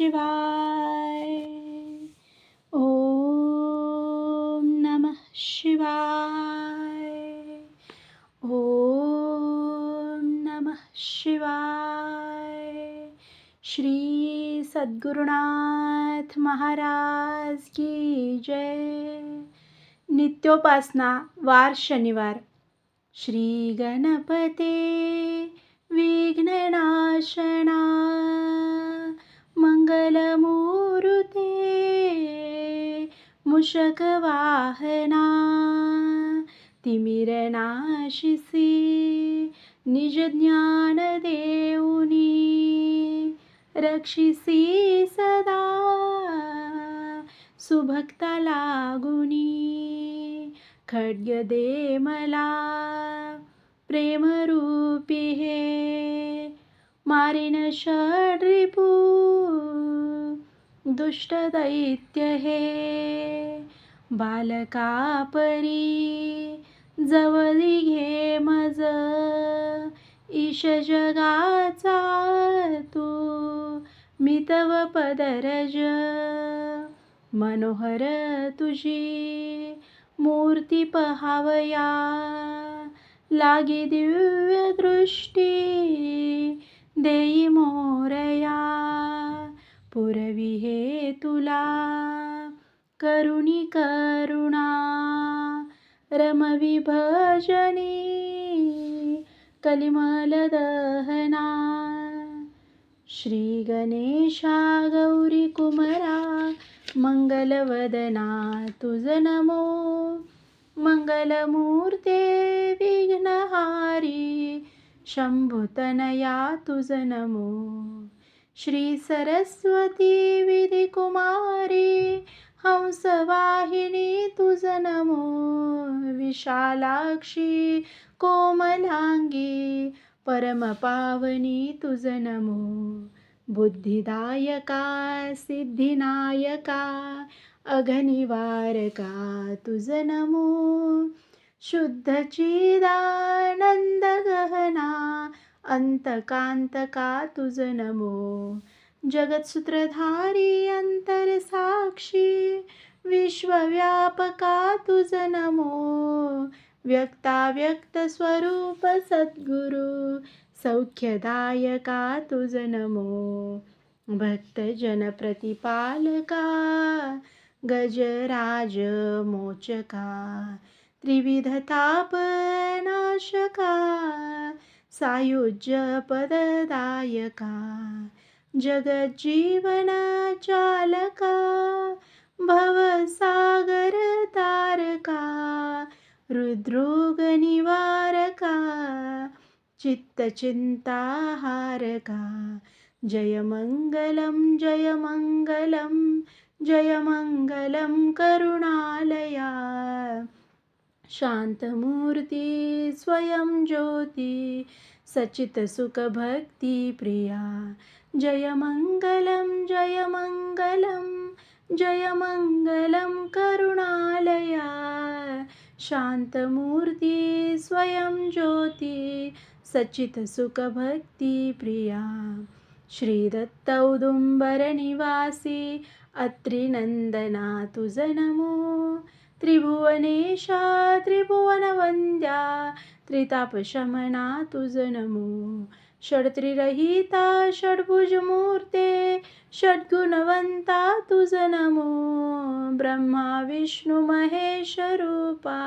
शिवाय. ओम नमः शिवाय. ओम नमः शिवाय. श्री सद्गुरुनाथ महाराज की जय. नित्योपासना वार शनिवार. श्री गणपते विघ्ननाशना मंगलमूर्ते मूषकवाहना तिमिरनाशिसी निज ज्ञान देऊनी रक्षिसी सदा सुभक्ता लागुनी खड्ग दे मला प्रेमरूपी हे मारिन षड्रिपू दुष्ट दैत्य हे बालका परी जवळी घे मज ईश जगाचा तू मी तव पदरज मनोहर तुझी मूर्ती पहावया लागी दिव्य दृष्टी देई मोरया पुरवी हे तुला करुणी करुणा रमवी भजनी कलिमल दहना श्री गणेशा गौरी कुमरा मंगलवदना तुझ नमो मंगलमूर्ते विघ्नहारी शंभुतनया तुझ नमो श्री सरस्वती विधिकुमारी हंसवाहिनी तुझ नमो विशालाक्षी कोमलांगी परमपावनी तुझ नमो बुद्धिदायका सिद्धिनायका अघनिवारका तुझ नमो शुद्ध चिदानंद गहना अंतकांतका तुझ नमो जगत्सूत्रधारी अंतरसाक्षी विश्वव्यापका तुझ नमो व्यक्ताव्यक्त स्वरूप सद्गुरु सौख्यदायका तुझ नमो भक्तजन प्रतिपालका गजराज मोचका त्रिविधताप नाशका सायुज्य पददायका जगज्जीवन चालका भवसागर तारका हृद्रोग निवारका चित्तचिंताहारका जय मंगलम जय मंगलम जय मंगलम करुणालया शांतमूर्ती स्वयं ज्योती सचित सुख भक्ती प्रिया जय मंगलम जय मंगलम जय मंगलम करुणालया शांतमूर्ती स्वयं ज्योती सचित सुख भक्ती प्रिया श्री दत्त औदुंबर निवासी अत्रिनंदना तुझ नमो त्रिभुवनेशा त्रिभुवनवंद्या त्रितापशमना तुझ नमो षड्त्रिरहिता षड्भुजमूर्ते षड्गुणवंता तुझ नमो ब्रह्मा विष्णु महेश रूपा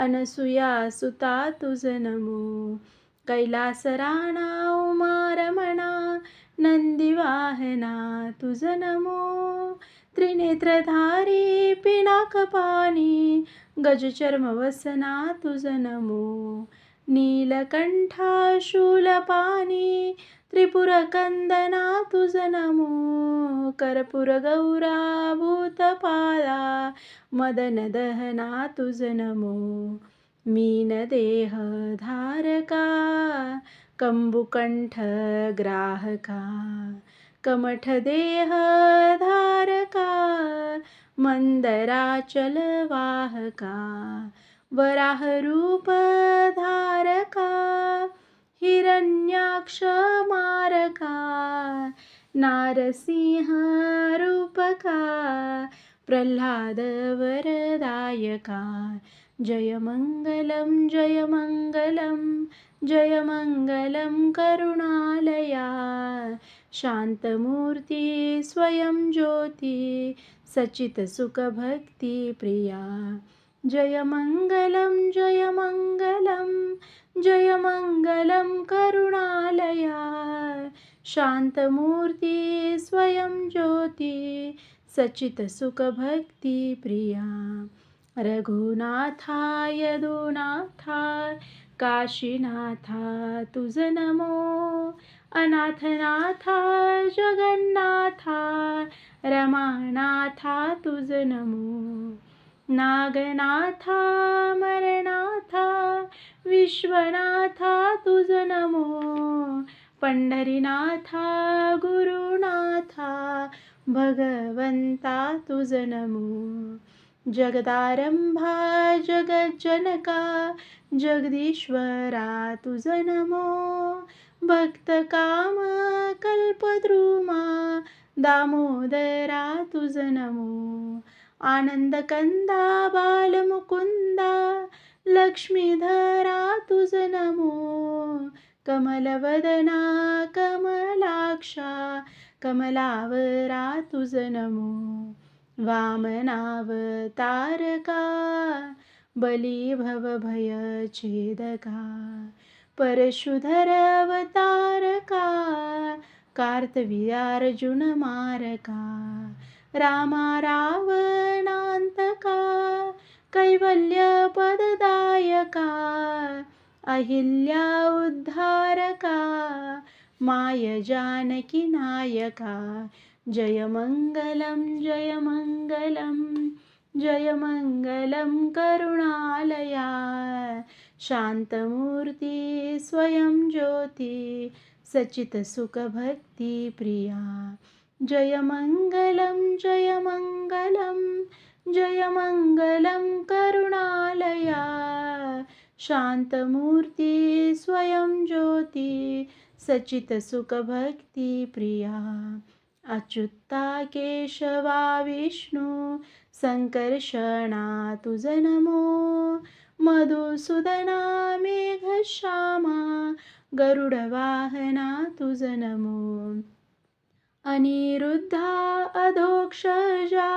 अनसुया सुता तुझ नमो कैलास राणा उमा रमणा नंदीवाहना तुझ नमो त्रिनेत्रधारी पिनाकपाणी गजचर्मवसना तुझ नमो नीलकंठा शूलपाणी त्रिपुरकंदना तुझ नमो कर्पूरगौरा भूतपाला मदनदहना तुझ नमो मीनदेह धारका कंबुकंठ ग्राहका कमठ देह धारका मंदराचल वाहका वराह रूप धारका हिरण्याक्ष मारका नारसिंह रूपका प्रल्हाद वरदायका जय मंगलम जय मंगलम जय मंगलम करुणालया शांतमूर्ती स्वयं ज्योती सचित सुख भक्ती प्रिया जय मंगलम जय मंगलम जय मंगलम करुणालया शांतमूर्ती स्वयं ज्योती सचित सुख भक्ती प्रिया रघुनाथा यदुनाथा काशीनाथा तुझ नमो अनाथनाथा जगन्नाथा रमानाथा तुझ नमो नागनाथा मरनाथा विश्वनाथा तुझ नमो पंढरीनाथा गुरुनाथा भगवंता तुझ नमो जगदारंभा जगज्जनका जगदीश्वरा तुझ नमो भक्तकाम कल्पद्रुमा दामोदरा तुझ नमो आनंदकंदा बालमुकुंदा लक्ष्मीधरा तुझ नमो कमलवदना कमलाक्षा कमलावरा तुझ नमो वामनावतारका बली भवभय छेदका परशुधर अवतारका कार्तवीर्यार्जुन मारका रामा रावणांतका कैवल्य पददायका अहिल्या उद्धारका माय जानकी नायका जय मंगलम जय मंगलम जय मंगलम करुणालया शांतमूर्ती स्वयं ज्योती सचित सुख भक्ती प्रिया जय मंगलम जय मंगलम जय मंगलम करुणालया शांतमूर्ती स्वयं ज्योती सचित सुख भक्ती प्रिया अच्युता केशवा विष्णू संकर्षणा तुझ नमो मधुसूदना मेघश्यामा गरुडवाहना तुझ नमो अनिरुद्धा अधोक्षजा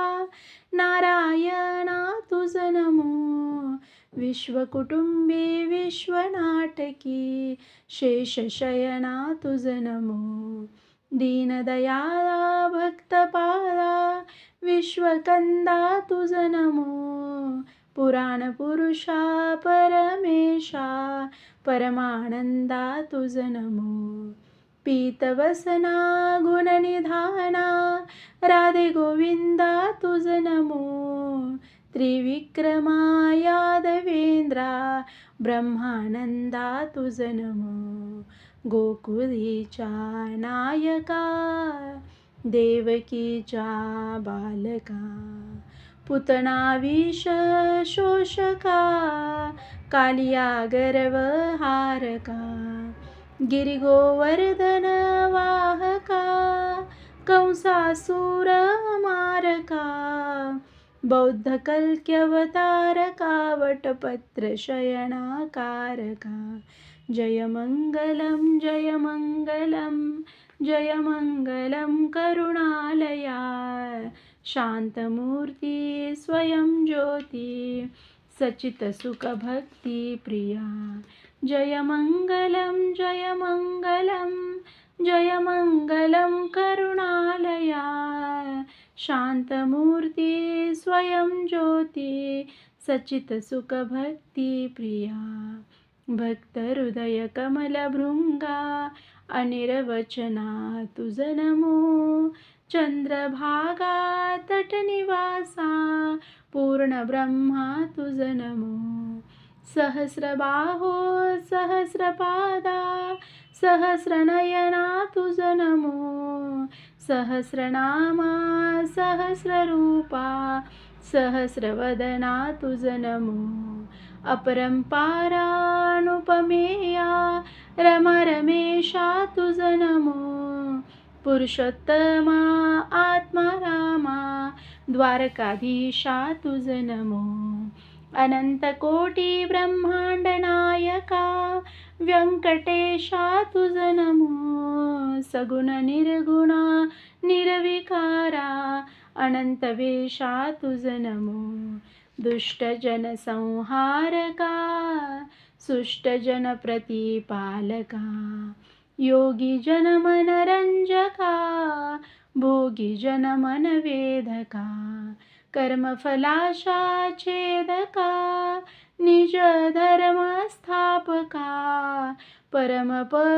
नारायणा तुझ नमो विश्वकुटुंबी विश्वनाटकी शेषशयना तुझ नमो दीनदयाला भक्तपाला विश्वकंदा तुझ नमो पुराणपुरुषा परमेशा परमानंदा तुझ नमो पीतवसना गुणनिधाना राधे गोविंदा तुझ नमो त्रिविक्रमा यादवेंद्रा ब्रह्मानंदा तुझ नमो गोकुळीच्या नायका देवकीच्या बालका पुतना विष शोषका कालिया गर्वहारका गिरिगोवर्धन वाहका कंसासुर मारका बौद्ध कल्क्यवतारका वटपत्र शयनाकारका जय मंगलम जय मंगलम जय मंगलम करुणालया शांतमूर्ती स्वयं ज्योती सचित सुख भक्ती प्रिया जय मंगलम जय मंगलम जय मंगलम करुणालया शांतमूर्ती स्वयं ज्योती सचित सुख भक्ती प्रिया भक्त हृदय कमल भृंगा अनिर्वचना तुझ नमो चंद्रभागा तटनिवासा पूर्ण ब्रह्मा तुझ नमो सहस्रबाहो सहस्रपादा सहस्रनयना तुझ नमो सहस्रनामा सहस्ररूपा सहस्रवदना तुझ नमो अपरंपारानुपमेया रमा रमेशा तुझ नमो पुरुषोत्तमा आत्मा रामा, द्वारकाधीशा तुझ नमो. अनंत कोटी ब्रह्मांड नायका, व्यंकटेशा तुझ नमो. सगुण निर्गुणा निर्विकारा, अनंत वेशा तुझ नमो. दुष्ट जन संहारका, सुष्ट जन प्रतिपालका, योगी जन मनरंजका, भोगी जन मन वेदका, कर्मफलाशा छेदका, निज धर्म स्थापका, परमपददायका,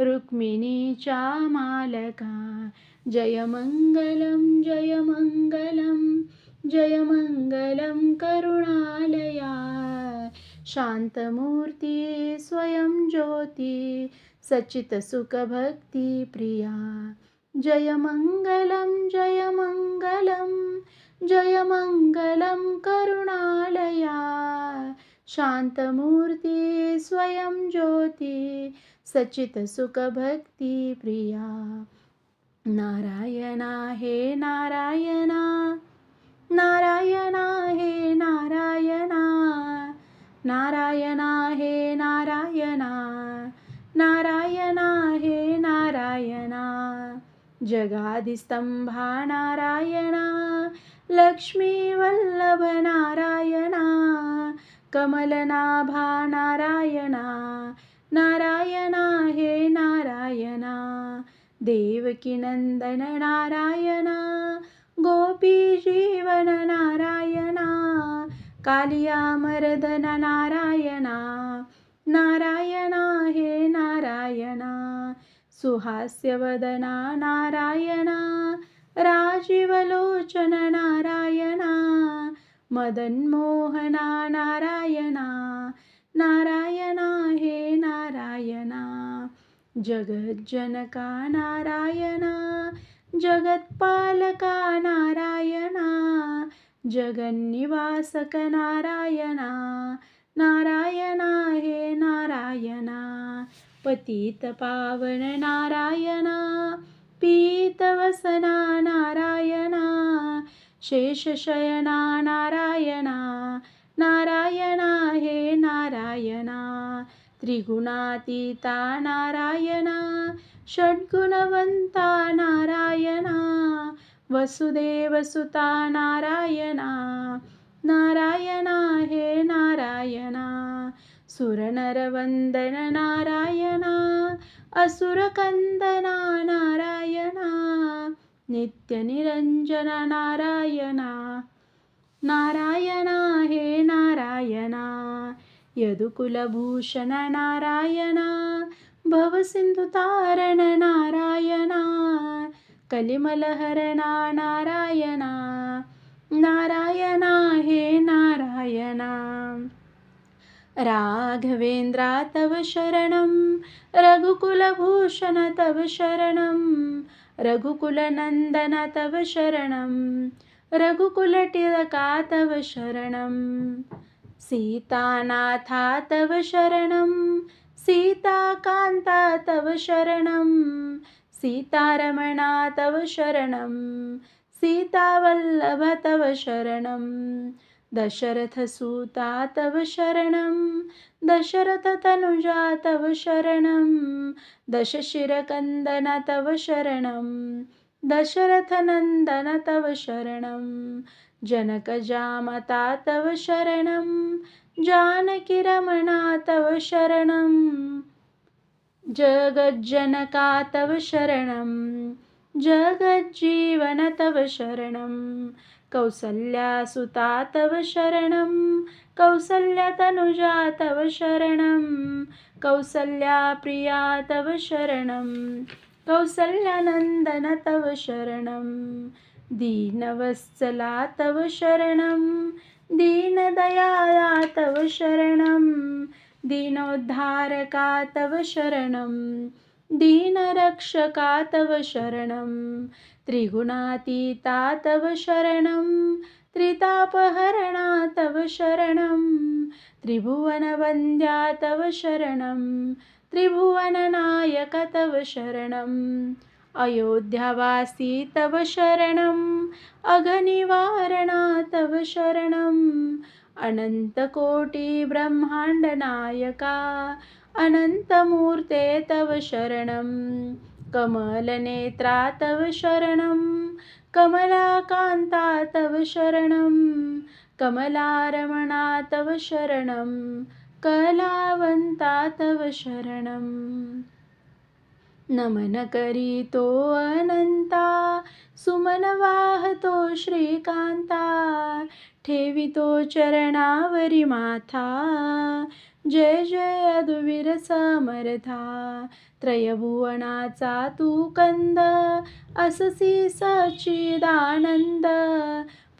रुक्मिणीचा मालका. जय मंगलम जय मंगलम, जय मंगलम करुणालया, शांतमूर्ती स्वयं ज्योती, सचित सुख भक्ती प्रिया. जय मंगलम जय मंगलम, जय मंगलम करुणालया, शांतमूर्ती स्वयं ज्योती, सचित सुख भक्ती प्रिया. नारायणा हे नारायणा, नारायणा हे नारायणा, नारायणा हे नारायणा, नारायणा हे नारायणा. जगादिस्तंभा नारायणा, लक्ष्मी वल्लभ नारायणा, कमलनाभा नारायणा, नारायणा हे नारायणा. देवकी नंदन नारायणा, गोपी जीवन नारायणा, कालिया मर्दन नारायणा, नारायणा हे नारायणा. सुहास्यवदना नारायणा, राजीवलोचन नारायणा, मदनमोहना नारायणा, नारायणा हे नारायणा. जगज्जनका नारायणा, जगत्पालका नारायणा, जगन्निवासक नारायणा, नारायणा हे नारायणा. पतित पावन नारायणा, पीतवसना नारायणा, शेषशयना नारायणा, नारायणा हे नारायणा. त्रिगुणातीता नारायणा, षड्गुणवंता नारायणा, वसुदेवसुता नारायणा, नारायणा हे नारायणा. सुरनरवंदन नारायणा, असुरकंदना नारायणा, नित्यनिरंजन नारायणा, नारायणा हे नारायणा. यदुकुलभूषण नारायणा, भवसिंधुतारण नारायणा, कलिमलहरणा नारायणा, नारायणा हे नारायणा. राघवेंद्रा तव शरणं, रघुकुलभूषण तव शरणं, रघुकुलनंदन तव शरणं, रघुकुलतिलका तव शरणं. सीतानाथा तव शरणं, सीताकान्ता तव शरणं, सीतारमणा तव शरणं, सीतावल्लभ तव शरणं. दशरथसुता तव शरणं, दशरथतनुजा तव शरणं, दशशिरकन्दन तव शरणं, दशरथनन्दन तव शरणं. जनकजामता तव शरणं, जानकीरमणा तव शरणं, जगज्जनका तव शरणं, जगज्जीवन तव शरणं. कौसल्यासुता तव शरणं, कौसल्यतनुजा तव शरणं, कौसल्याप्रिया तव शरणं, कौसल्यानन्दन तव शरणं. दीनवत्सला तव शरणं, दीनदयाला तव शरणं, दीनोद्धारका तव शरणं, दीनरक्षका तव शरणं. त्रिगुणातीता तव शरणं, त्रितापहरणा तव शरणं, त्रिभुवनवन्द्या तव शरणं, त्रिभुवननायका नायक तव शरणं अयोध्यावासी तव शरणं अघनिवारणा तव शरणं अनंतकोटी ब्रह्मांड नायका अनंतमूर्ते तव शरणं कमलनेत्रा तव शरणं कमलाकान्ता तव शरणं कमलारमणा तव शरणं कलावंता तव शरणं नमन करीतो अनंता सुमन वाहतो श्रीकांता ठेवितो चरणावरी माथा जय जय अदुवीर समर्था त्रयभुवनाचा तू कंद अससी सच्चिदानंद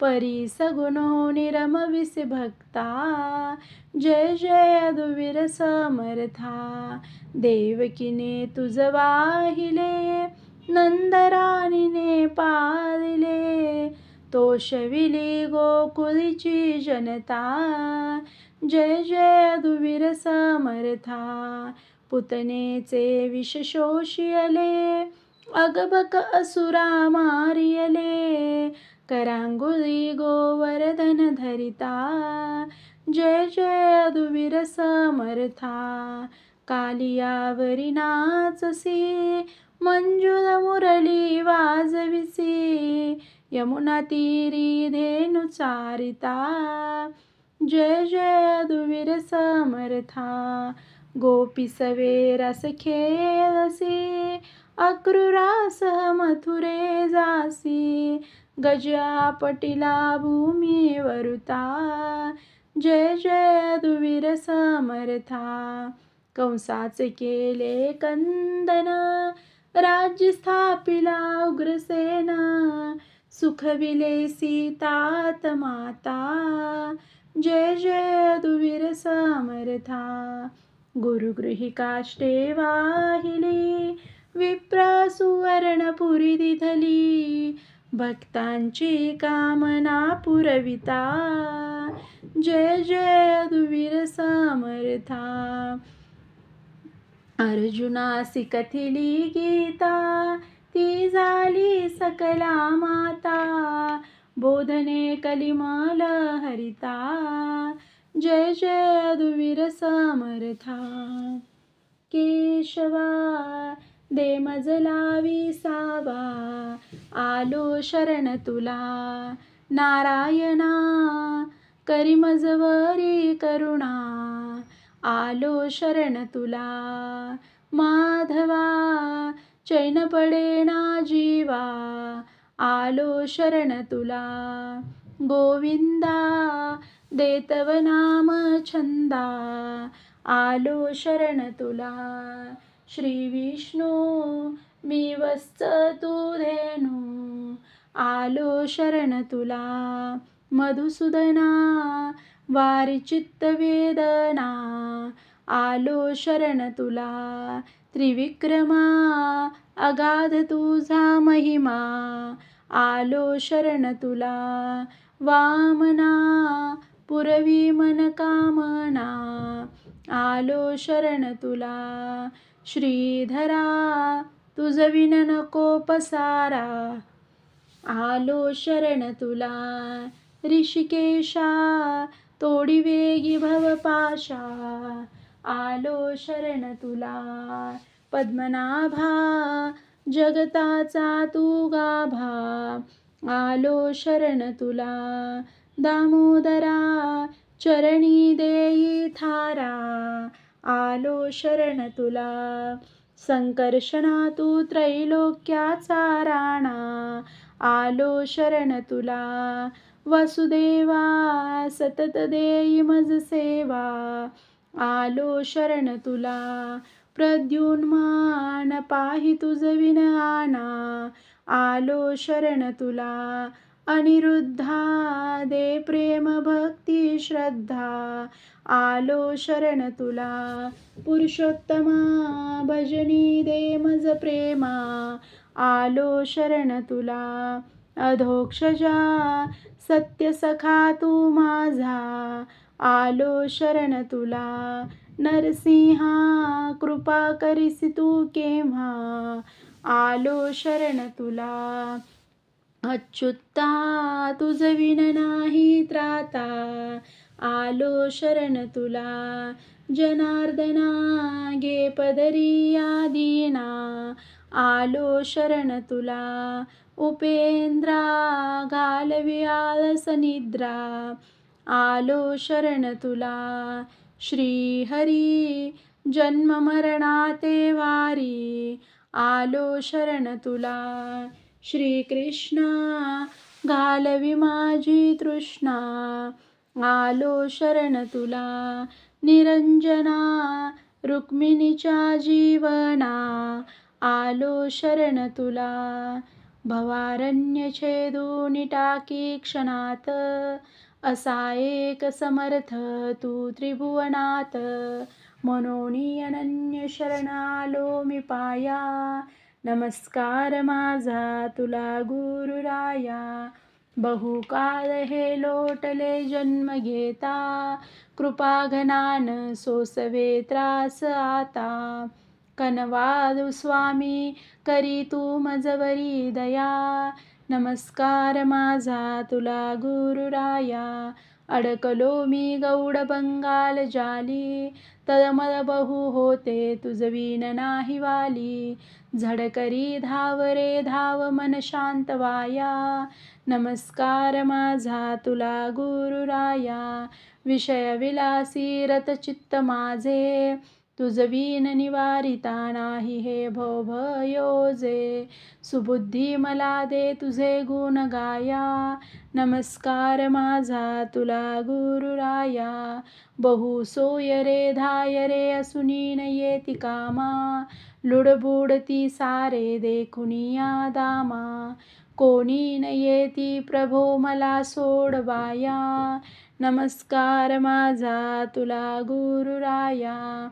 परी सगुणो निरमविसी भक्ता जय जय अदुवीर समर्था देवकीने तुझ वाहिले नंदराणीने पादिले तोषविली गोकुळीची जनता जय जय अदुवीर समर्था पुतनेचे विष शोषियले अगबक असुरा मारियले करांगुळी गोवर्धन धरिता जय जय अदुवीर समर्था कालियावरी नाचसी मंजुळ मुरली वाजविसी यमुना तीरी धेनु चारिता जय जय अदुवीर समर्था गोपी सवे रस खेळसी अक्रूरास मथुरे जासी गजा पटिला भूमी वरुता जय जय अदुवीर समर्था कंसाचे केले कंदन राज्य स्थापिला उग्रसेन सुखविले सीतात माता जय जय अदुवीर समर्था गुरुगृही काष्टे वाहिली विप्र सुवर्णपुरी दिधली भक्तांची कामना पुरविता जय जय अदुवीर समर्था अर्जुनासी कथिली गीता ती झाली सकला माता बोधने कलिमाल हरिता जय जय अदुवीर समर्था केशवा दे मजला विसावा आलो शरण तुला नारायणा करी मजवरी करुणा आलो शरण तुला माधवा चैन पडेना जीवा आलो शरण तुला गोविंदा देतव नाम छंदा आलो शरण तुला श्री विष्णू मी वत्स तू धेनू आलो शरण तुला मधुसूदना वारी चित्त वेदना आलो शरण तुला त्रिविक्रमा अगाध तुझा महिमा आलो शरण तुला वामना पुरवी मन कामना आलो शरण तुला श्रीधरा तुझ विन नको पसारा आलो शरण तुला ऋषिकेशा तोडी वेगी भवपाशा आलो शरण तुला पद्मनाभा जगताचा तू गाभा आलो शरण तुला दामोदरा चरणी देई थारा आलो शरण तुला संकर्षणा तू त्रैलोक्याचा राणा आलो शरण तुला वसुदेवा सतत देई मज सेवा आलो शरण तुला प्रद्युन्मान पाहि तुझ विन आना आलो शरण तुला अनिरुद्धा दे प्रेम भक्ती श्रद्धा आलो शरण तुला पुरुषोत्तमा भजनी दे मज प्रेमा आलो शरण तुला अधोक्षजा सत्य सखा तू माझा आलो शरण तुला नरसिंहा कृपा करीसी तू केव्हा, आलो शरण तुला. अच्युता तुझ विन नाही त्राता, आलो शरण तुला. जनार्दना घे पदरी या दीना, आलो शरण तुला. उपेंद्रा घालवी आळस निद्रा, आलो शरण तुला. श्री हरी जन्म मरणाते वारी, आलो शरण तुला. श्री कृष्ण घालवी माझी तृष्णा, आलो शरण तुला. निरंजना रुक्मिणीच्या जीवना, आलो शरण तुला. भवारण्य छेदून टाकी क्षणात, असा एक समर्थ तू त्रिभुवनात. मनोनी अनन्य शरण आलो मी पाया, नमस्कार माझा तुला गुरुराया. बहुकाळ हे लोटले जन्म घेता, कृपा घनान सोसवे त्रास आता. कनवादू स्वामी करी तू मजवरी दया, नमस्कार माझा तुला गुरुराया. अडकलो मी गौड बंगाल जाली, तळमळ बहु होते तुझ विन नाही वाली. झडकरी धाव रे धाव मन शांत वाया, नमस्कार माझा तुला गुरुराया. विषय विलासी रत चित्त माझे, तुझ विन निवारिता नाही हे भवभयोजे. सुबुद्धी मला दे तुझे गुण गाया, नमस्कार माझा तुला गुरुराया. बहु सोय रे धाय रे असुनी न येती कामा, लुडबुडती सारे देखुनिया दामा. कोणी न येती प्रभो मला सोडवाया, नमस्कार माझा तुला गुरुराया.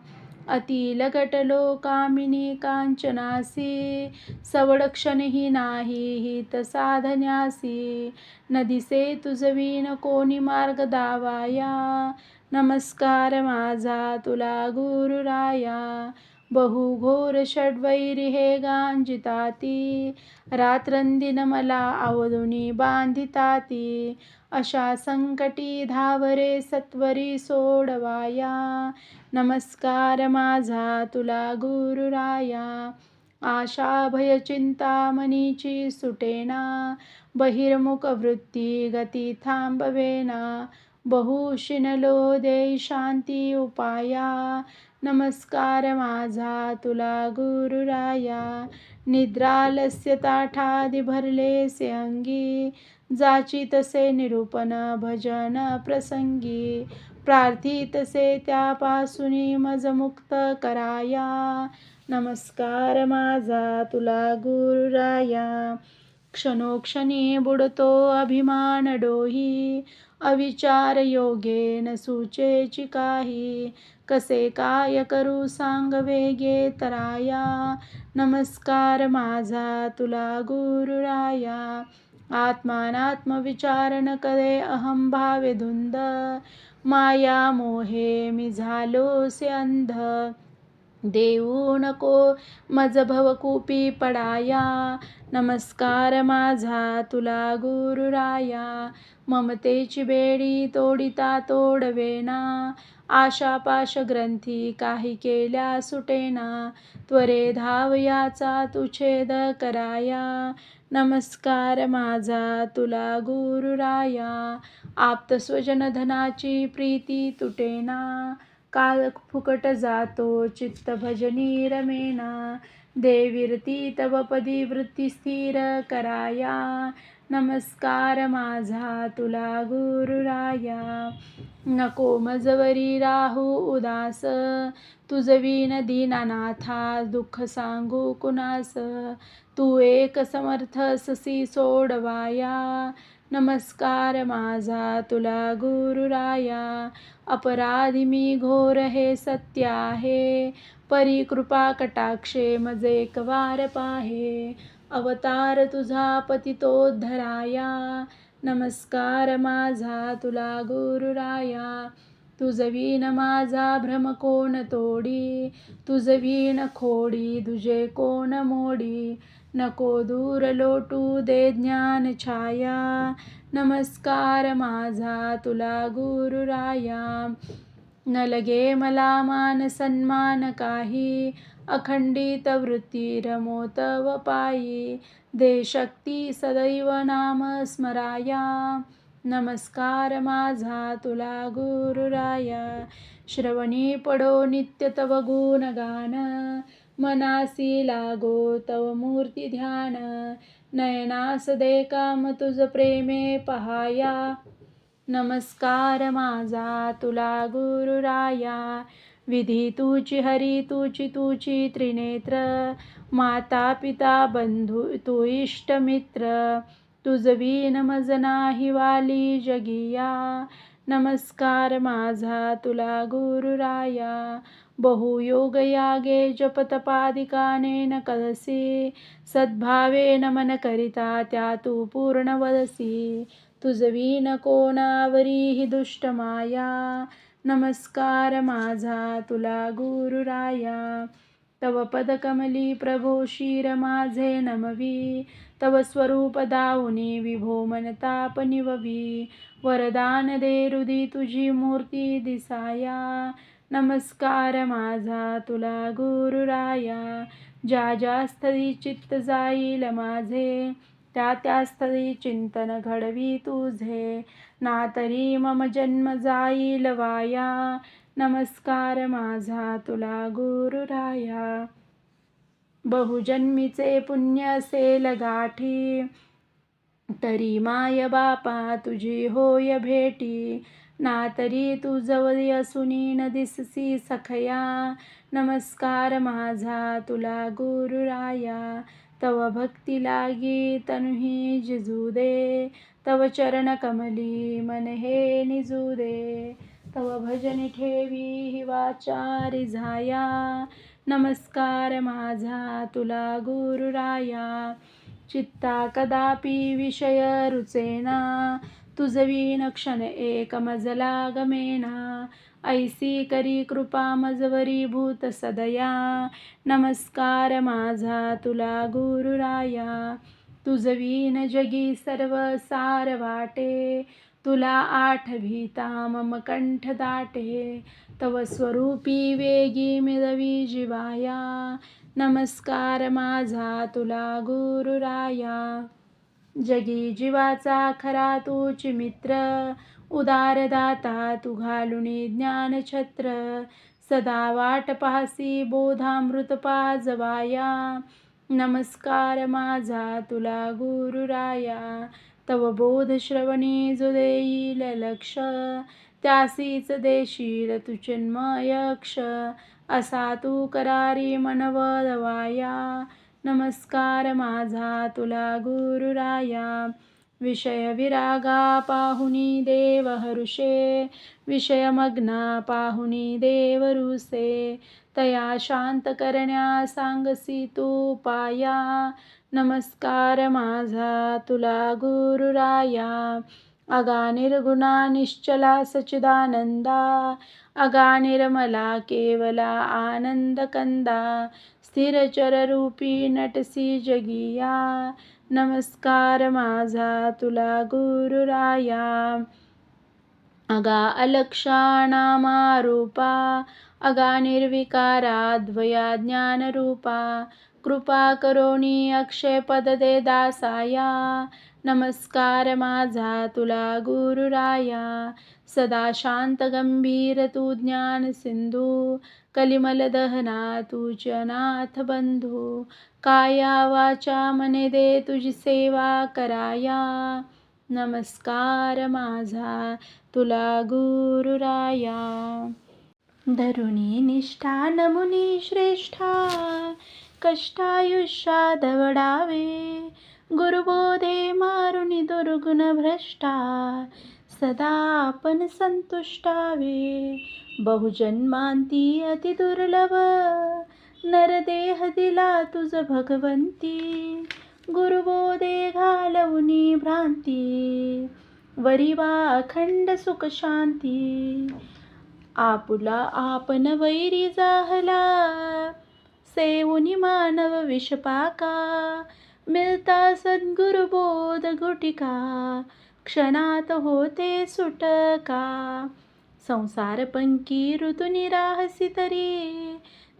अति लगटलो कामिनी कांचनासी, सवडक्षणही नाही हित साधन्यासी. न दिसे तुझ विन कोणी मार्ग दावाया, नमस्कार माझा तुला गुरुराया. बहुघोर षड्वैरी हे गांजिताती, रात्रंदिन मला आवधुनी बांधिताती. अशा संकटी धावरे सत्वरी सोडवाया, नमस्कार माझा तुला गुरुराया. आशा भय चिंता मनीची सुटेना, बहिर्मुख वृत्ती गती थांबवेना. बहुशिनलो देई शांती उपाया, नमस्कार माझा तुला गुरुराया. निद्रालस्य ताठादी भरलेसे अंगी, जाची तसे निरूपण भजन प्रसंगी. प्रार्थितसे त्यापासूनी मज मुक्त कराया, नमस्कार माझा तुला गुरुराया. क्षणोक्षणी बुडतो अभिमान डोही, अविचार योगे न सुचेची काही. कसे काय करू सांग वेगे तराया, नमस्कार माझा तुला गुरुराया. आत्मानात्म विचार न करे अहम भावे धुंद, माया मोहे मी झालोसे अंध. देऊ नको मज भवकूपी पडाया, नमस्कार माझा तुला गुरुराया. ममतेची बेडी तोडिता तोडवेना, आशापाश ग्रंथी काही केल्या सुटेना. त्वरे धाव याचा तू छेद कराया, नमस्कार माझा तुला गुरुराया. आप्त स्वजन धनाची प्रीती तुटेना, काल फुकट जातो चित्त भजनी रमेना. देवीरती तव पदी वृत्ती स्थिर कराया, नमस्कार माझा तुला गुरुराया. नको मजवरी राहू उदास, तुझ विन दीनानाथा दुःख सांगू कुणास. तू एक समर्थ ससी सोडवाया, नमस्कार माझा तुला गुरुराया. अपराधी मी घोर हे सत्य आहे, परी कृपा कटाक्षे मज एक वार पाहे. अवतार तुझा पतितोद्धराया, नमस्कार माझा तुला गुरुराया. तुझ विण माझा भ्रम कोण तोडी, तुझ विण खोडी तुझे कोण मोडी. नको दूर लोटू दे ज्ञान छाया, नमस्कार माझा तुला गुरुराया. न लगे मला मान सन्मान काही, अखंडित वृत्ती रमो तव पायी. दे शक्ती सदैव नाम स्मराया, नमस्कार माझा तुला गुरुराया. श्रवणी पडो नित्य तव गुणगान, मनासी लागो तव मूर्ती ध्यान. नयनास दे काम तुझ प्रेमे पहाया, नमस्कार माझा तुला गुरुराया. विधी तुची हरी तुची तुची त्रिनेत्र, माता पिता बंधू तू इष्ट मित्र. तुझ विण मज नाही वाली जगिया, नमस्कार माझा तुला गुरुराया. बहुयोग यागे जप तपादिकाने न कळसी, सद्भावे नमन करिता त्या तू पूर्ण वदसी. तुझ विण कोणावरी ही दुष्ट माया, नमस्कार माझा तुला गुरुराया. तव पदकमली प्रभो शिर माझे नमवी, तव स्वरूप दाऊनी विभो मनताप निववी. वरदान दे हृदी तुझी मूर्ती दिसाया, नमस्कार माझा तुला गुरुराया. ज्या ज्या स्थळी चित्त जाईल माझे, त्या त्या स्थळी चिंतन घडवी तुझे. ना तरी मम जन्म जाईल वाया, नमस्कार माझा तुला गुरुराया. बहुजन्मीचे पुण्य असेल गाठी, तरी माय बापा तुझी होय भेटी. ना तरी तू जवळी असूनी न दिससी सखया, नमस्कार माझा तुला गुरुराया. तव भक्ती लागी तनुही जिजू दे, तव चरण कमली मन हे निजू दे. तव भजन ठेवी ही वाचा रिझाया, नमस्कार माझा तुला गुरुराया. चित्ता कदापि विषय रुचेना, तुझ विण क्षण एक मजला गमेना. ऐसी करी कृपा मजवरी भूत सदया, नमस्कार माझा तुला गुरुराया. तुझ विण जगी सर्व सार वाटे, तुला आठविता मम कंठ दाटे. तव स्वरूपी वेगी मिळवी जिवाया, नमस्कार माझा तुला गुरुराया. जगी जीवाचा खरा तूची मित्र, उदार दाता तू घालुनी ज्ञानछत्र. सदा वाट पाहसी बोधामृत पाजवाया, नमस्कार माझा तुला गुरुराया. तव बोध श्रवणी जो देईल लक्ष, त्यासीच देशील तू चिन्मय अक्ष. असा तू करारी मन वळवाया, नमस्कार माझा तुला गुरुराया. विषय विरागा पाहुनी देव हरुषे, विषयमग्ना पाहुनी देव रुसे. तया शांत करण्या सांगसी तू पाया, नमस्कार माझा तुला गुरुराया. अगा निर्गुणा निश्चला सच्चिदानंदा, अगा निर्मला केवला आनंद कंदा. स्थिरचर रूपी नटसी जगिया, नमस्कार माझा तुला गुरुराया. अगा अलक्षाणा रूपा, अगा निर्विकारा द्वया ज्ञानरूपा. कृपा करोनी अक्षय पद दे दासाया, नमस्कार माझा तुला गुरुराया. सदा शांत गंभीर तू ज्ञान सिंधू, कलिमल दहना तुझ अनाथ बंधू. काया वाचा मने दे तुझी सेवा कराया, नमस्कार माझा तुला गुरुराया. धरुणी निष्ठा नमुनी श्रेष्ठा, कष्टायुष्या दवडावे. गुरुबोधे मारुनी दुर्गुण भ्रष्टा, सदा आपण संतुष्टावे. बहुजन्मांती अति दुर्लभ, नरदेह दिला तुझ भगवंती. गुरुबोधे घालवुनी भ्रांती, वरिवा अखंड सुख शांती. आपुला आपण वैरी जाहला, सेवुनी मानव विषपाका, मिळता सद्गुरु बोध घुटिका, क्षणात होते सुटका. संसार पंकी ऋतुनी राहसी तरी,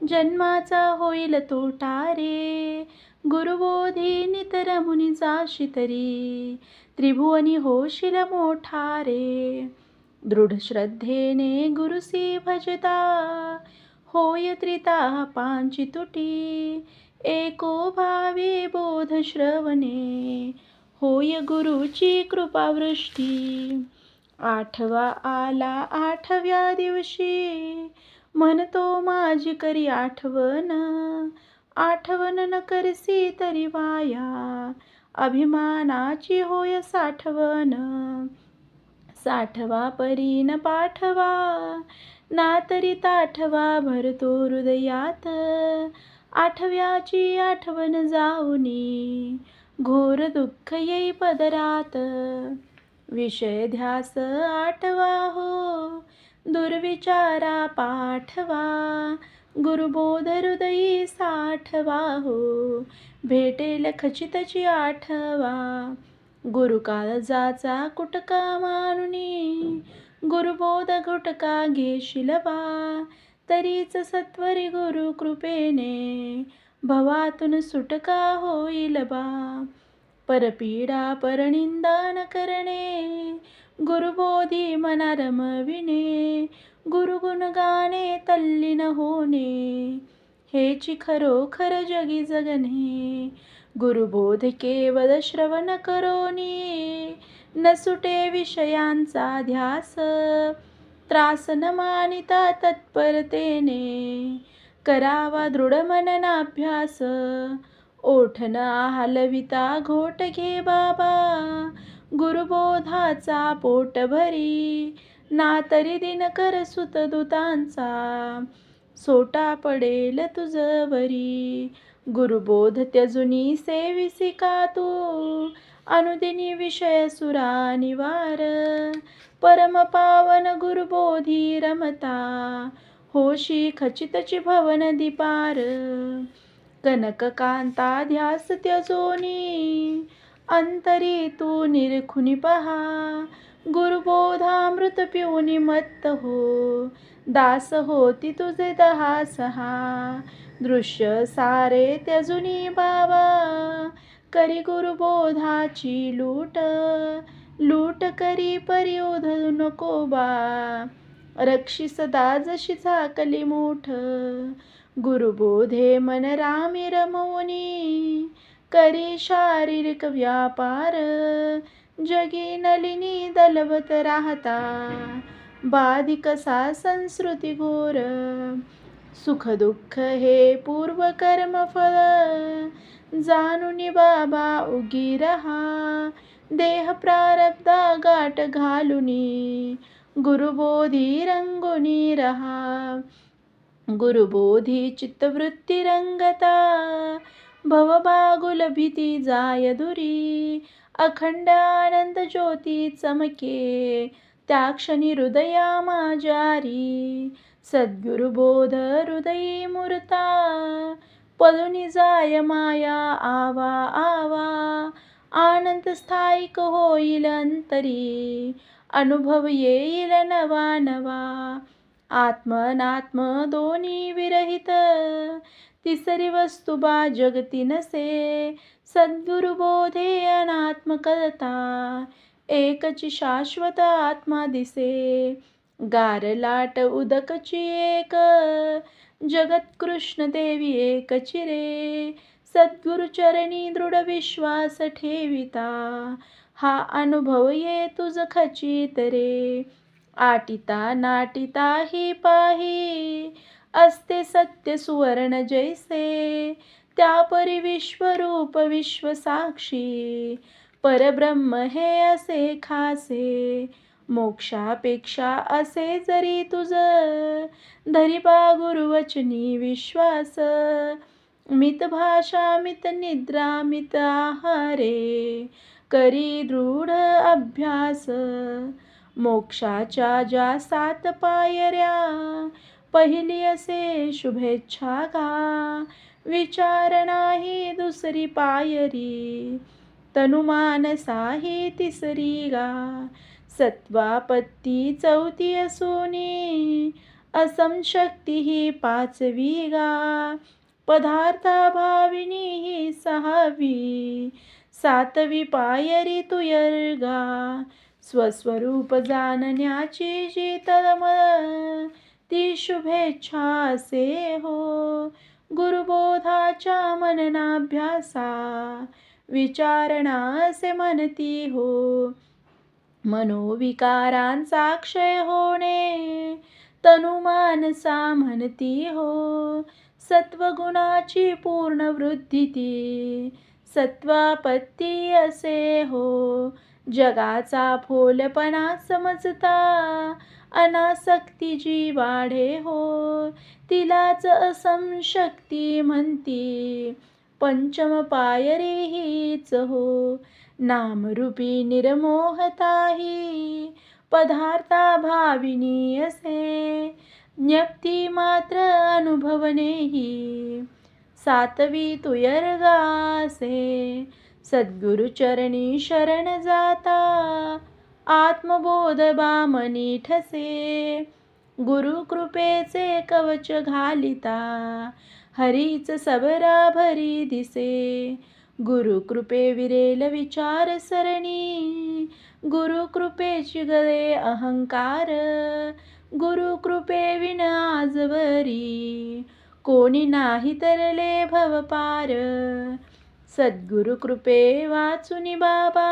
जन्माचा होईल तोटा रे. गुरुबोधी नितर मुनी जाशी तरी, त्रिभुवनी होशील मोठा रे. दृढ श्रद्धेने गुरुसी भजता, होय त्रिता पांची तुटी. एको भावे बोध श्रवणे, होय गुरुची कृपावृष्टी. आठवा आला आठव्या दिवशी, म्हणतो माझी करी आठवण. आठवण न करसी तरी वाया, अभिमानाची होय साठवण. साठवा परी न पाठवा, ना तरी ताठवा भरतो हृदयात. आठव्याची आठवण जाऊनी, घोर दुःख येई पदरात. विषय ध्यास आठवा हो, दुर्विचारा पाठवा. गुरुबोध हृदयी साठवा हो, भेटेल खचितची आठवा. गुरु काळजाचा कुटका मानुनी, गुरुबोध घुटका घेशील बा. तरीच सत्वरी गुरु कृपेने, भवातून सुटका होईल बा. परपीडा परनिंदा न करणे, गुरुबोधी मना रमविणे. गुरुगुण गाणे तल्लीन होणे, हेची खरोखर जगी जगणे. गुरुबोध केवळ श्रवण करोनी, न सुटे विषयांचा ध्यास. त्रास न मानिता तत्परतेने, करावा दृढ मननाभ्यास. ओठ न हलविता घोट घे बाबा, गुरुबोधाचा पोट भरी. ना तरी दिनकर सुत दूतांचा, सोटा पडेल तुझवरी. गुरुबोध त्यजुनी सेविसी का तू, अनुदिनी विषय सुरा निवार. परम पावन गुरुबोधी रमता, होशी खचितची भवन दीपार. कनक कांता ध्यास त्यजोनी, अंतरी तू निरखुनी पहा. गुरुबोधामृत पिऊनी मत्त हो, दास होती तुझे 10 6. दृश्य सारे त्यजुनी बाबा, करी गुरुबोधाची लूट. लूट करी परी ओधळू नको बा, रक्षी सदा जशी झाकली मूठ. गुरुबोधे मन रामी रमवुनी, करी शारीरिक व्यापार. जगी नलिनी दलवत राहता, बाधी कसा संस्कृती घोर. सुख दुःख हे पूर्वकर्म फळ, जाणूनी बाबा उगी रहा. देह प्रारब्धा गाठ घालुनी, गुरुबोधी रंगुनी रहा. गुरुबोधी चित्तवृत्ती रंगता, भवबागुल भीती जाय दुरी. अखंड आनंद ज्योती चमके, त्या क्षणी हृदया माझ्यारी. सद्गुरुबोध हृदयी मूर्ता, पळूनी जाय माया आवा आवा. आनंद स्थायिक होईल अंतरी, अनुभव येईल नवा नवा. आत्म अनात्म दोन्ही विरहित, तिसरी वस्तु बा जगती नसे. सद्गुरुबोधे अनात्म कळता, एकची शाश्वत आत्मा दिसे. गार लाट उदकची एक, जगत कृष्ण देवी एकची रे. सद्गुरुचरणी दृढ विश्वास ठेविता, हा अनुभव ये तुझ खचित रे. आटिता नाटिता ही पाही, असते सत्य सुवर्ण जैसे. त्यापरी विश्वरूप विश्वसाक्षी, परब्रह्म हे असे खासे. मोक्षापेक्षा असे जरी तुझ, धरी बा गुरुवचनी विश्वास. मित भाषा मित निद्रा मित आहारे, करी दृढ अभ्यास. मोक्षाच्या ज्या 7 पायऱ्या, पहिली असे शुभेच्छा गा. विचार नाही दुसरी पायरी, तनुमानसा ही तिसरी गा. सत्वापत्ती 4थी असुनी, असंशक्ती ही 5वी गा. पदार्थाभाविनी ही 6वी, 7वी पायरी तुयर्गा. स्वस्वरूप जाणण्याची जी तळमळ, ती शुभेच्छा असे हो. गुरुबोधाच्या मननाभ्यासा, विचारणा असे म्हणती हो. मनोविकारांचा क्षय होणे, तनुमानसा म्हणती हो. सत्वगुणाची पूर्ण वृद्धी ती, सत्वापत्ती असे हो. जगाचा फोलपणा समजता, अनासक्ती जी वाढे हो. तिलाच असंशक्ती म्हणती, पंचम पायरी हीच हो. नामरूपी निर्मोहता ही, पदार्थाभाविनी असे. ज्ञप्ती मात्र अनुभवणे ही, 7वी तुयर्गासे. सद्गुरुचरणी शरण जाता, आत्मबोध बामनी ठसे. गुरुकृपेचे कवच घालिता, हरीच सबरा भरी दिसे. गुरुकृपे विरेल विचार सरणी, गुरुकृपेची गळे अहंकार. गुरुकृपे विन आजवरी, कोणी नाही तरले भवपार. सद्गुरुकृपे वाचुनी बाबा,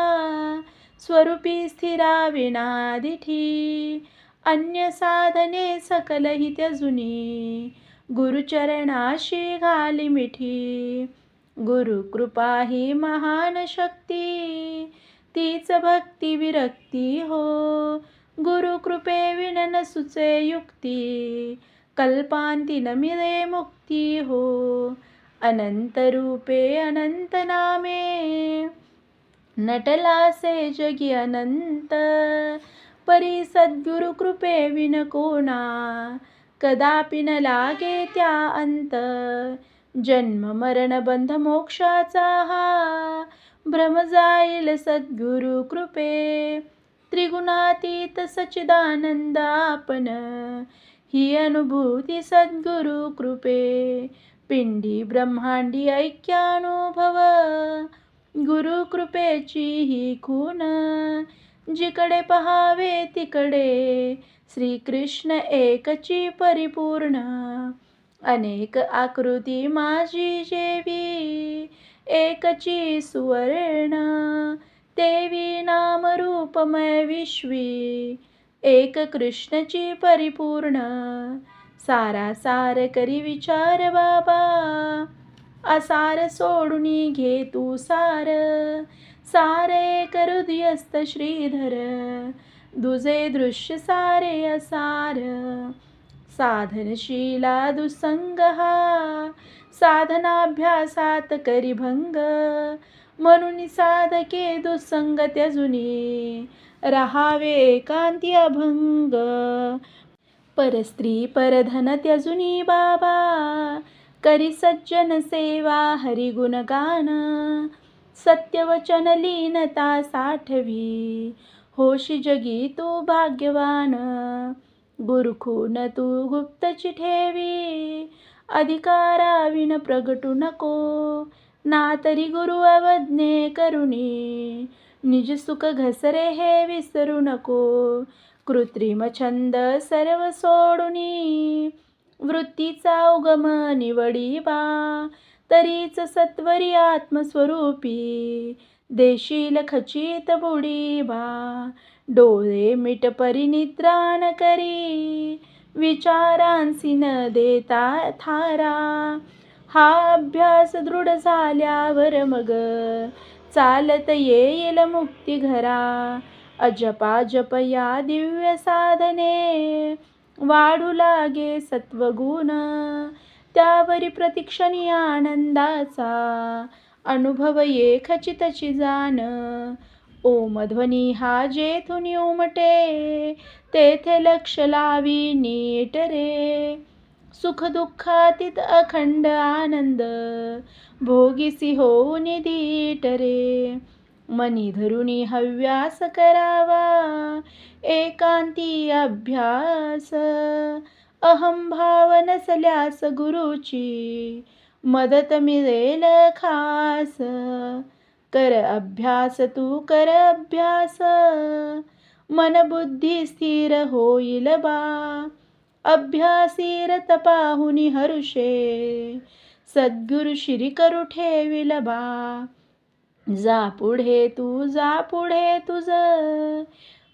स्वरूपी स्थिरा विनादिठी. अन्य साधने सकलही त्यजुनी, गुरुचरणाशी घाली मिठी. गुरुकृपा ही महान शक्ती, तीच भक्ती विरक्ती हो. गुरुकृपे विन न सुचे युक्ती, कल्पांती न मिळे मुक्ती हो. अनंत रूपे अनंत नामे, नटलासे जगी अनंत. परी सद्गुरु कृपे विन कोणा, कदापि न लागे त्या अंत. जन्म मरण बंध मोक्षाचा हा, भ्रम जाईल सद्गुरु कृपे. त्रिगुणातीत सच्चिदानंद आपण, ही अनुभूती सद्गुरु कृपे. पिंडी ब्रह्मांडी ऐक्यानुभव, गुरुकृपेची ही खूण. जिकडे पहावे तिकडे, श्रीकृष्ण एकची परिपूर्ण. अनेक आकृती माझी जेवी, एकची सुवर्ण. तेवी नाम रूपमय विश्वी, एक कृष्णची परिपूर्ण. सारासार करी विचार बाबा, असार सोडूनी घे तू सार. सार एक हृदयस्थ श्रीधर, दुजे दृश्य सारे असार. साधनशीला दुसंग हा, साधनाभ्यासात करी भंग. म्हणून साधके दुसंग त्यजुनी, राहावे एकांती अभंग. परस्त्री परधन त्यजुनी बाबा, करी सज्जन सेवा हरिगुण गान. सत्यवचन लीनता साठवी, होशी जगी तू भाग्यवान. गुरुखून तू गुप्तची ठेवी, अधिकाराविन प्रगटू नको. ना तरी गुरु अवज्ञे करुणी, निज सुख घसरे हे विसरू नको. कृत्रिम छंद सर्व सोडूनी, वृत्तीचा उगम निवडीबा. तरीच सत्वरी आत्मस्वरूपी, देशील खचित बुडीबा. डोळे मिट परिनिद्राण करी, विचारांसी न देता थारा. हा अभ्यास दृढ झाल्यावर मग, चालत येईल मुक्ती घरा. अजपा जप या दिव्य साधने, वाढू लागे सत्वगुण. त्यावरी प्रतिक्षणी आनंदाचा, अनुभव ये खचितची जाण. ओमध्वनी हा जेथुनी उमटे, तेथे लक्ष लावी नीट रे. सुख दुःखातीत अखंड आनंद, भोगीसी होऊन धीट रे. मनी धरुणी हव्यास करावा, एकांती अभ्यास. अहम भाव नसल्यास गुरुची, मदत मिळेल खास. कर अभ्यास तू कर अभ्यास, मन बुद्धी स्थिर होईल बा. अभ्यासी रत पाहुनी हरुषे, सद्गुरु श्री करू ठेविल बा. जा पुढे तू जा पुढे तुझ,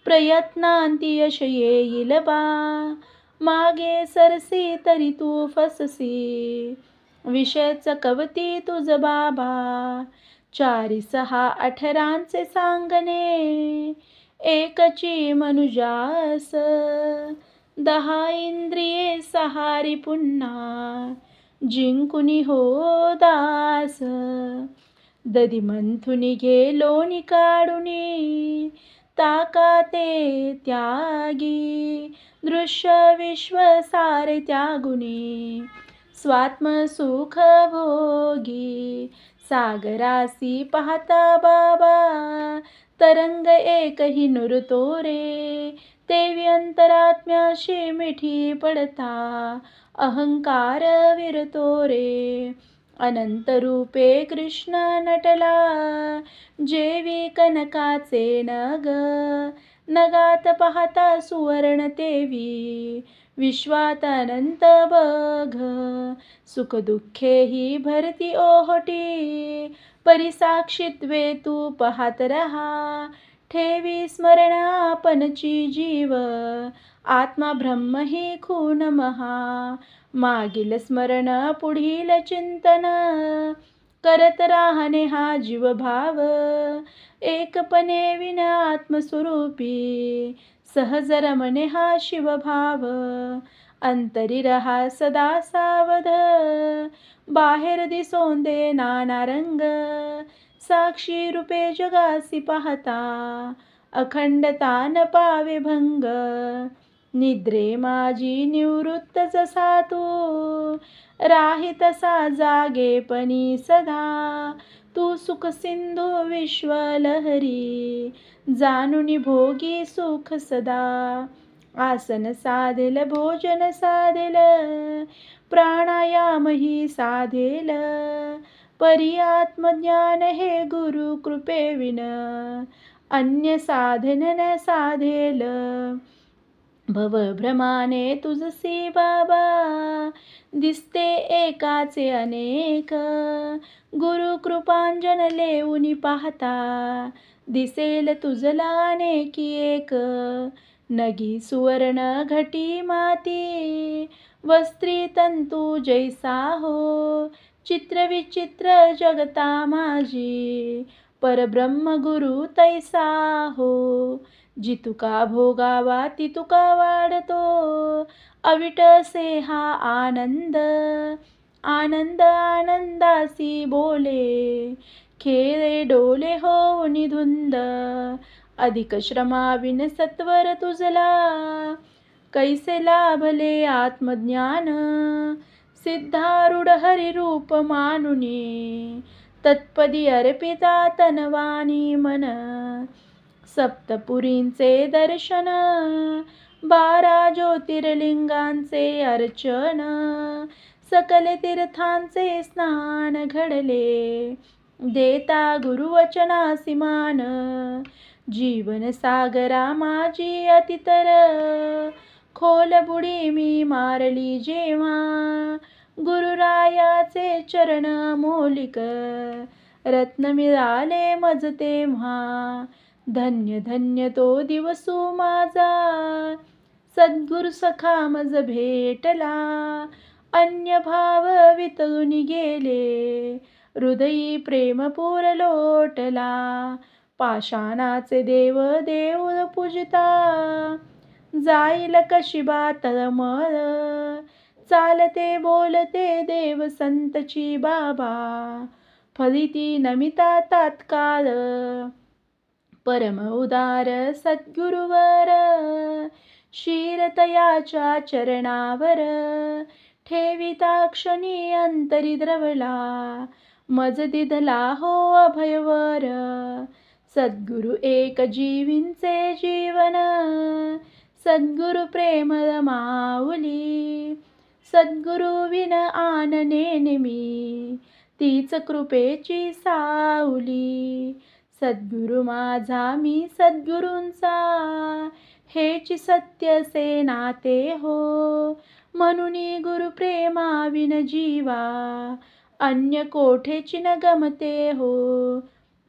प्रयत्नांती यश येईल बा. मागे सरसी तरी तू फससी, विषय चकवती तुझ बाबा. 4-6-18 सांगणे, एकची मनुजास. 10 इंद्रिये सहारी पुन्हा, जिंकुनी हो दास. दधी मंथुनी घे लोणी काढुनी, ताका ते त्यागी. दृश्य विश्व सारे त्यागुनी, स्वात्म सुख भोगी. सागरासी पाहता बाबा, तरंग एकही नुरतो रे. तेवी अंतरात्म्याशी मिठी पडता, अहंकार विरतो रे. अनंत रूपे कृष्ण नटला, जेवी कनकाचे नग. नगात पाहता सुवर्ण तेवी, विश्वात अनंत बघ. सुख दुःखे ही भरती ओहोटी, परिसाक्षित्वे तू पाहत रहा. ठेवी स्मरण आपणची जीव, आत्मा ब्रह्म ही खून महा. मागील स्मरण पुढील चिंतन, करत राहणे हा जीव भाव. एकपणे विन आत्मस्वरूपी, सहज रमणे हा शिवभाव. अंतरी रहा सदा सावध, बाहेर दिसोंदे नाना रंग. साक्षी रूपे जगासी पाहता, अखंडता न पावे भंग. निद्रे माझी निवृत्त जसा तू, राही तसा जागेपणी सदा. तू सुख सिंधू विश्वलहरी, जाणूनी भोगी सुख सदा. आसन साधेल भोजन साधेल, प्राणायाम ही साधेल. परी आत्मज्ञान हे गुरु कृपेविन, अन्य साधन न साधेल. भवभ्रमाने तुझसी बाबा, दिसते एकाचे अनेक. गुरु कृपांजन लेऊनी पाहता, दिसेल तुझला अनेकी एक. नगी सुवर्ण घटी माती, वस्त्री तंतू जैसा हो. चित्र विचित्र जगता माझी, परब्रह्म गुरु तैसा हो. जितुका भोगावा तितुका वाढतो, अविट से हा आनंद. आनंद आनंदासी बोले, खेळे डोले होऊनी धुंद. अधिक श्रमाविन सत्वर तुझला, कैसे लाभले आत्मज्ञान. सिद्धारूढ हरिरूप मानुनी, तत्पदी अर्पिता तनवानी मन. सप्तपुरींचे दर्शन, 12 ज्योतिर्लिंगांचे अर्चन. सकल तीर्थांचे स्नान घडले, देता गुरुवचनासी मान. जीवन सागरा माझी अतितर, खोल बुडी मी मारली जेव्हा. गुरुरायाचे चरण मोलिक, रत्न मिळाले मज तेव्हा. धन्य धन्य तो दिवसू माझा, सद्गुरु सखा मज भेटला. अन्य भाव वितळून गेले, हृदयी प्रेमपूर लोटला. पाषाणाचे देव देऊळ पूजिता, जाईल कशी बा तळमळ. चालते बोलते देव संतची बाबा, फलिती नमिता तात्काळ. परम उदार सद्गुरुवर शीरतयाच्या चरणावर ठेविता क्षणी अंतरी द्रवला मज दिधला हो अभयवर सद्गुरु एक जीवींचे जीवन सद्गुरु प्रेम माऊली सद्गुरु विन आनने नेमी तीच कृपेची सावली सद्गुरु माझा मी सद्गुरूंचा हेची सत्य से नाते हो म्हणून गुरुप्रेमा विन जीवा अन्य कोठेची न गमते हो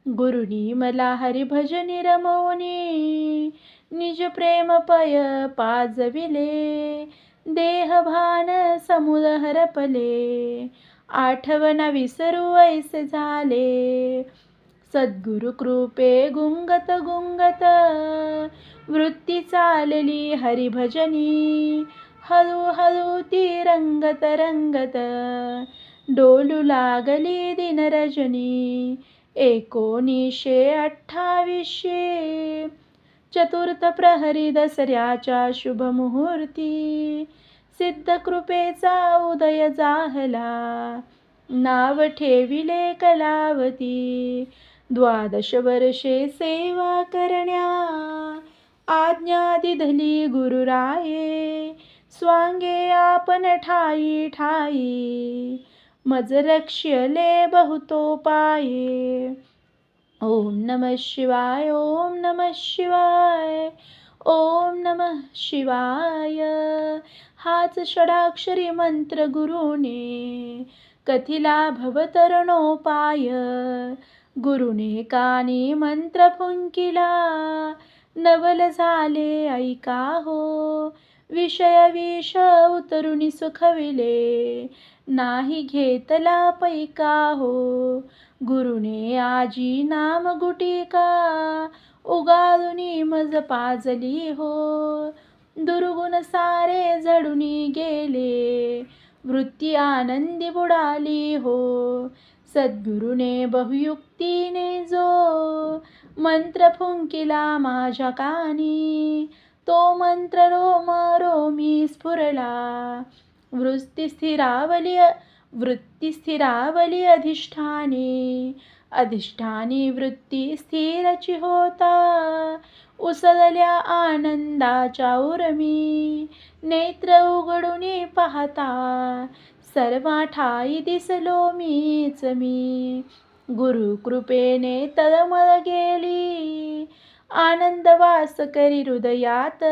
गुरुनी मला हरिभजनी रमवणी निज प्रेम पय पाजविले देहभान समुद हरपले आठवना विसरू ऐसे झाले सद्गुरु कृपे गुंगत गुंगत वृत्ती चालली हरिभजनी हळूहळू ती रंगत रंगत डोलू लागली दिनरजनी 1928 चतुर्थ प्रहरी दसऱ्याच्या शुभमुहूर्ती सिद्ध कृपेचा उदय जाहला नाव ठेविले कलावती 12 वर्षे सेवा करण्या आज्ञा दिधली गुरुराये स्वांगे आपण ठाई ठाई मज रक्ष्यले बहुतोपाये ओम नमः शिवाय ओम नमः शिवाय ओम नमः शिवाय हाच षडाक्षरी मंत्र गुरुने कथिला भवतरणोपाय गुरुने कानी मंत्र फुंकिला नवल झाले ऐका हो विषय विष उतरुनी सुखविले नाही घेतला पैका हो गुरुने आजी नाम गुटिका उगाळुनी मज पाजली हो दुर्गुण सारे झडुनी गेले वृत्ती आनंदी बुडाली हो सद्गुरुने बहुयुक्तीने जो मंत्र फुंकिला माझ्या कानी तो मंत्र रोम रोमी स्फुरला वृत्ती स्थिरावली अधिष्ठानी वृत्ती स्थिरची होता उसळल्या आनंदाच्या उर्मी नेत्र उघडून पाहता सर्वा ठाई दिसलो मीच मी गुरु कृपेने तळमळ गेली आनंद वास करी हृदयात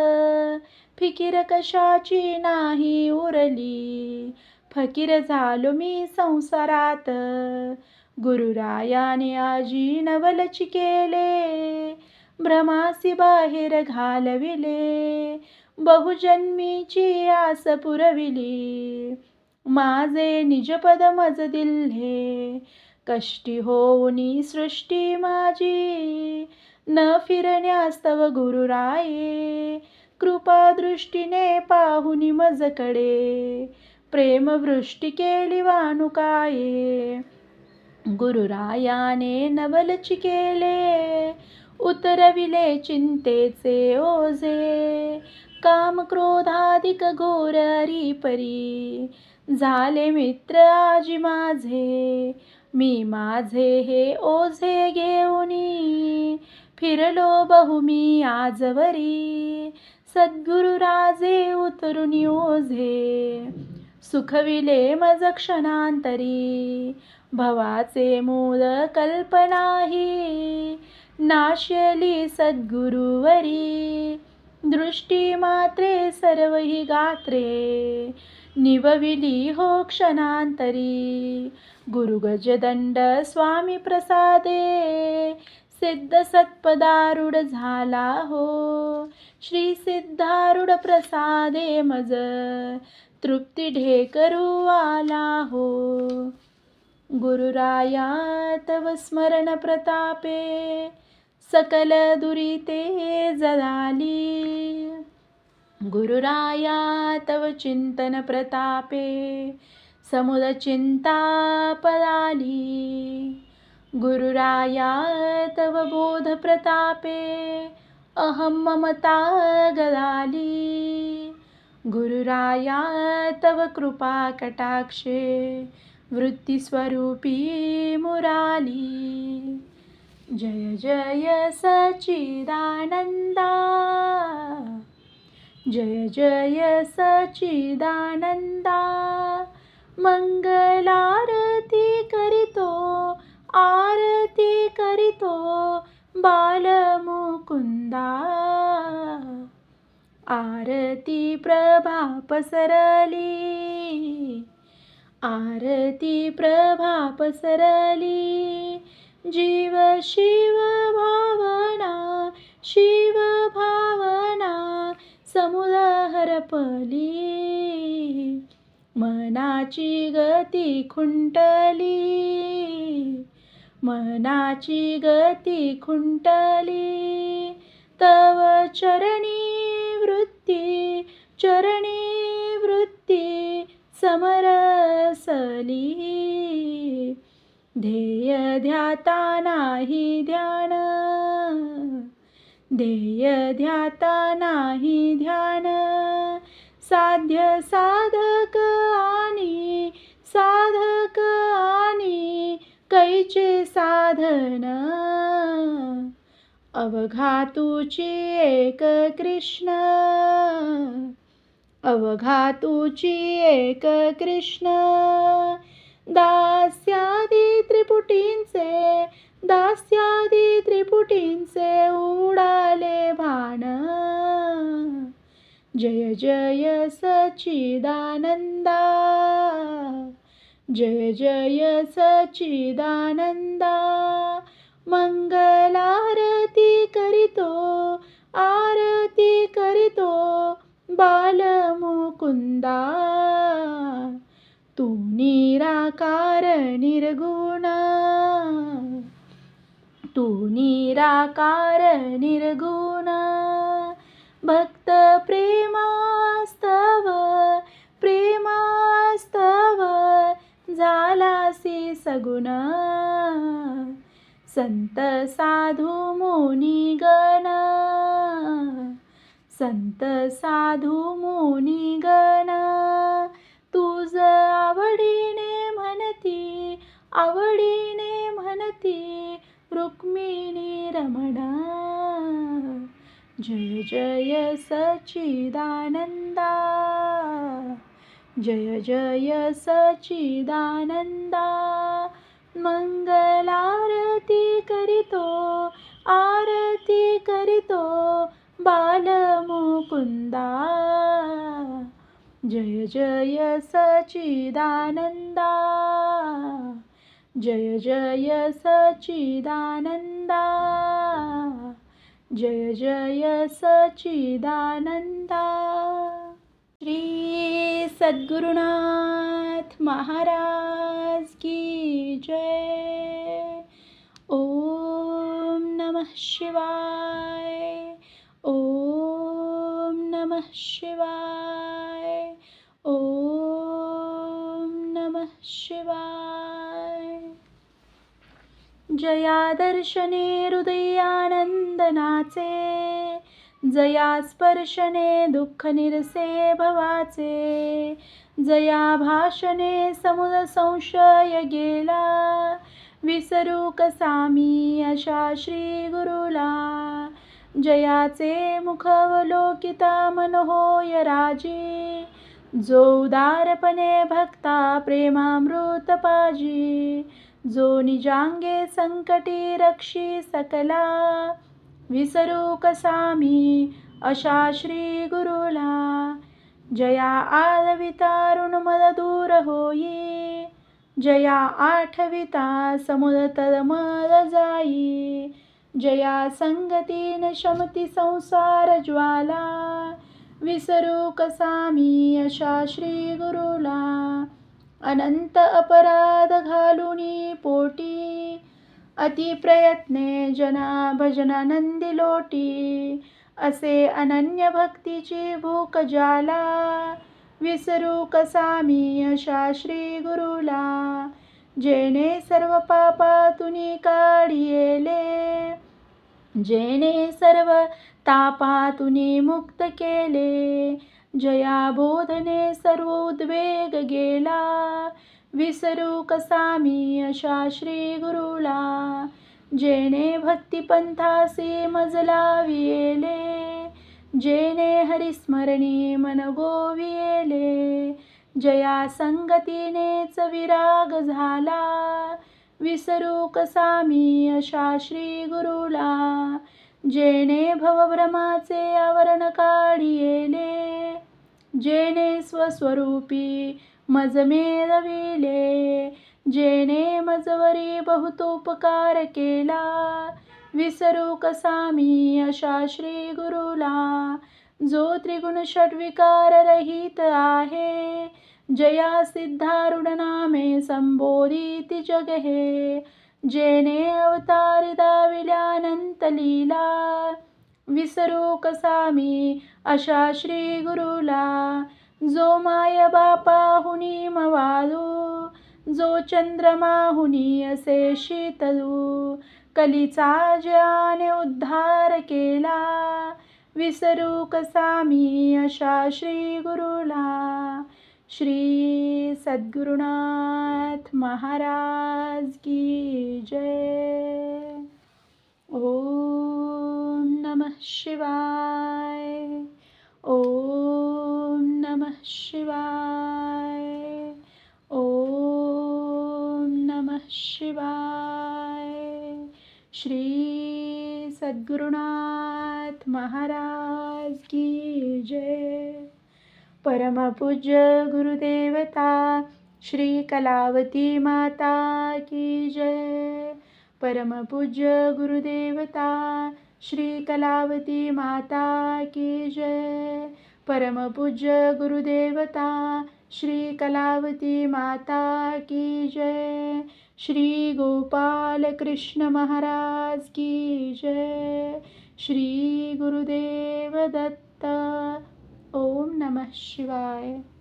फिकीर कशाची नाही उरली फकीर झालो मी संसारात गुरुरायाने आजी नवलची केले भ्रमासी बाहेर घालविले बहुजन्मीची आस पुरविली माझे निजपद मज दिल्हे कष्टी होऊनी सृष्टी माझी न फिरण्यास्तव गुरुराये कृपा दृष्टीने पाहुनी मजकडे प्रेमवृष्टी केली वानुकाये गुरुरायाने नवलची केले उतरविले चिंतेचे ओझे काम क्रोधाधिक घोर परी झाले मित्र आजी माझे मी माझे हे ओझे घेऊनी फिरलो बहुमी आजवरी सद्गुरु राजे उतरुनी ओझे सुखविले मज क्षणांतरी भवाचे मूळ कल्पनाही नाशली सद्गुरुवरी दृष्टी मात्रे सर्व ही गात्रे निवविली हो क्षणांतरी गुरु गजदंड स्वामी प्रसादे सिद्ध सत्पदारूढ झाला हो श्री सिद्धारूढ प्रसादे मज तृप्ती ढेकरू आला हो गुरुराया तव स्मरण प्रतापे सकल दुरिते जळाली गुरुराया तव चिंतन प्रतापे समुद चिंता पळाली गुरुराया तव बोध प्रतापे अहं ममता गदाली। गुरुराया तव कृपा कटाक्षे वृत्तिस्वरूपी मुराली। जय जय सच्चिदानंदा, जय जय सच्चिदानंदा। मंगलारती करितो, आरती करितो बालमुकुंदा। आरती प्रभा पसरली, आरती प्रभा पसरली। जीव शिव भावना, शिव भावना समुद्र हरपली। मनाची गती खुंटली, मनाची गती खुंटली। तव चरणी वृत्ती, चरणी वृत्ती समरसली। ध्येय ध्याता नाही ध्यान, ध्येय ध्याता नाही ध्यान। साध्य साधक आणि, साधक आणि कैचे साधन। अवघा तुची एक कृष्ण, अवघा तुची एक कृष्ण। दास्यादी त्रिपुटींचे, दास्यादी त्रिपुटींचे उडाले भान। जय जय सच्चिदानंदा, जय जय सच्चिदानंदा। मंगलारती करितो, आरती करितो बालमुकुंदा। तू निराकार निर्गुण, तू निराकार निर्गुण। भक्त प्रेमास्तव, प्रेमास्तव झालासी सगुण। संत साधू मुनी गण, संत साधू मुनी गण तुझ आवडीने म्हणती, आवडीने म्हणती रुक्मिणी रमणा। जय जय सच्चिदानंदा, जय जय सच्चिदानंदा। मंगलारती करितो, आरती करितो बालमुकुंदा। जय जय सच्चिदानंदा, जय जय सच्चिदानंदा, जय जय सच्चिदानंदा। श्री सद्गुरुनाथ महाराज की जय। ओम नमः शिवाय, ओम नमः शिवाय, ओम नमः शिवाय। जया दर्शने हृदयानंदनाचे, जया स्पर्शने दुःख निरसे भवाचे। जया भाषणे समुद्र संशय गेला, विसरू कसा मी अशा श्री गुरुला। जयाचे मुख अवलोकिता मन होय राजी, जो उदारपणे भक्ता प्रेमामृत पाजी। जो निजांगे संकटी रक्षी सकला, विसरू कसा मी अशा श्री गुरुला। जया आळविता ऋणमद दूर होई, जया आठविता समुद्र तळमळ जाई। जया संगतीन शमती संसार ज्वाला, विसरू कसा मी अशा श्री गुरुला। अनंत अपराध घालुनी पोटी, अति प्रयत्ने जना भजनानंदी लोटी। असे अनन्य भक्तीची भूक ज्याला, विसरू कसा मी अशा श्री गुरुला। जेणे सर्व पापातून काढिले, जेणे सर्व तापातून मुक्त केले. जया बोधने सर्व उद्वेग गेला, विसरू कसा मी अशा श्री गुरुला. जेणे भक्ती पंथासी मज लाविले, जेणे हरिस्मरणी मन गोविले. जया संगतीनेच विराग झाला, विसरू कसा मी अशा श्री गुरुला. जेणे भवभ्रमाचे आवरण काढिले, जेणे स्वस्वरूपी मज मेळविले. जेणे मजवरी बहुतोपकार केला, विसरू कसा मी अशा श्री गुरुला. जो त्रिगुण षड्विकार रहित आहे, जया सिद्धारूढ नामे संबोधिती जग हे. जेणे अवतारी दाविल्यानंत लीला, विसरू कसा मी अशा श्री गुरुला. जो माय बापाहुनी मवाळू, जो चंद्रमाहुनी असे शीतलू. कलीचा ज्याने उद्धार केला, विसरू कसा मी अशा श्री गुरुला. श्री सद्गुरुनाथ महाराज की जय. ओम नमः शिवाय. ओम नमः शिवाय. ओम नमः शिवाय. श्री सद्गुरुनाथ महाराज की जय. परमपूज्य गुरुदेवता श्री कलावती माता की जय. परमपूज्य गुरुदेवता श्री कलावती माता की जय. परमपूज्य गुरुदेवता श्री कलावती माता की जय. श्री गोपाल कृष्ण महाराज की जय. श्री गुरुदेव दत्त. ओम नमः शिवाय.